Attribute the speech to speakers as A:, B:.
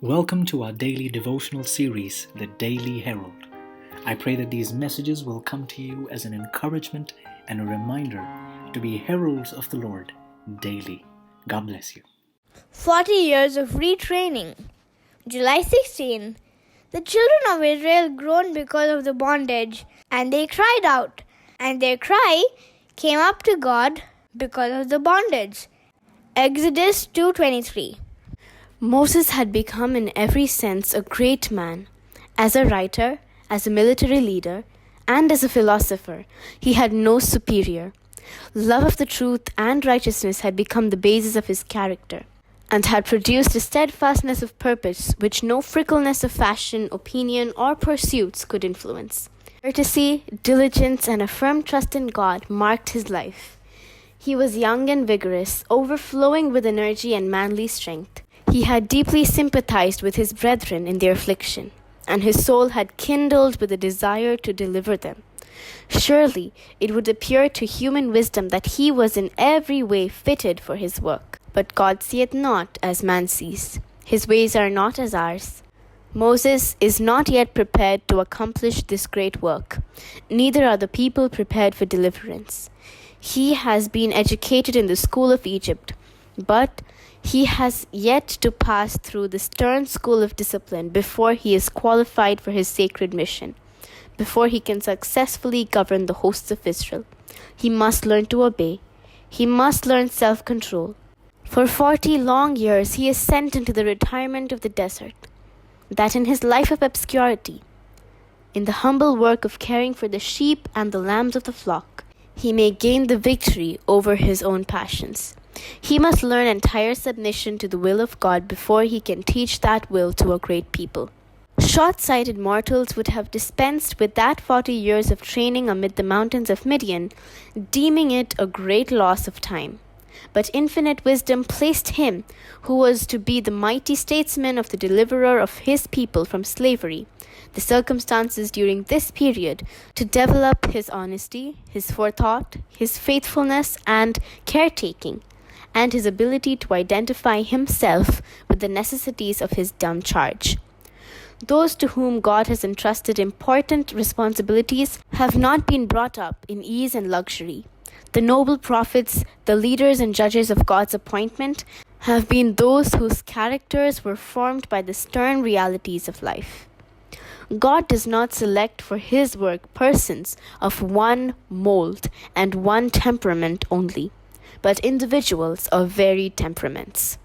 A: Welcome to our daily devotional series, The Daily Herald. I pray that these messages will come to you as an encouragement and a reminder to be heralds of the Lord daily. God bless you.
B: 40 Years of Retraining. July 16. The children of Israel groaned because of the bondage, and they cried out, and their cry came up to God because of the bondage. Exodus 2:23.
C: Moses had become in every sense a great man. As a writer, as a military leader, and as a philosopher, he had no superior. Love of the truth and righteousness had become the basis of his character, and had produced a steadfastness of purpose which no fickleness of fashion, opinion, or pursuits could influence. Courtesy, diligence, and a firm trust in God marked his life. He was young and vigorous, overflowing with energy and manly strength. He had deeply sympathized with his brethren in their affliction, and his soul had kindled with a desire to deliver them. Surely it would appear to human wisdom that he was in every way fitted for his work. But God seeth not as man sees. His ways are not as ours. Moses is not yet prepared to accomplish this great work. Neither are the people prepared for deliverance. He has been educated in the school of Egypt, but he has yet to pass through the stern school of discipline before he is qualified for his sacred mission, before he can successfully govern the hosts of Israel. He must learn to obey. He must learn self-control. For 40 long years he is sent into the retirement of the desert, that in his life of obscurity, in the humble work of caring for the sheep and the lambs of the flock, he may gain the victory over his own passions. He must learn entire submission to the will of God before he can teach that will to a great people. Short-sighted mortals would have dispensed with that 40 years of training amid the mountains of Midian, deeming it a great loss of time. But infinite wisdom placed him, who was to be the mighty statesman of the deliverer of his people from slavery, the circumstances during this period, to develop his honesty, his forethought, his faithfulness and caretaking, and his ability to identify himself with the necessities of his dumb charge. Those to whom God has entrusted important responsibilities have not been brought up in ease and luxury. The noble prophets, the leaders and judges of God's appointment, have been those whose characters were formed by the stern realities of life. God does not select for his work persons of one mold and one temperament only, but individuals of varied temperaments.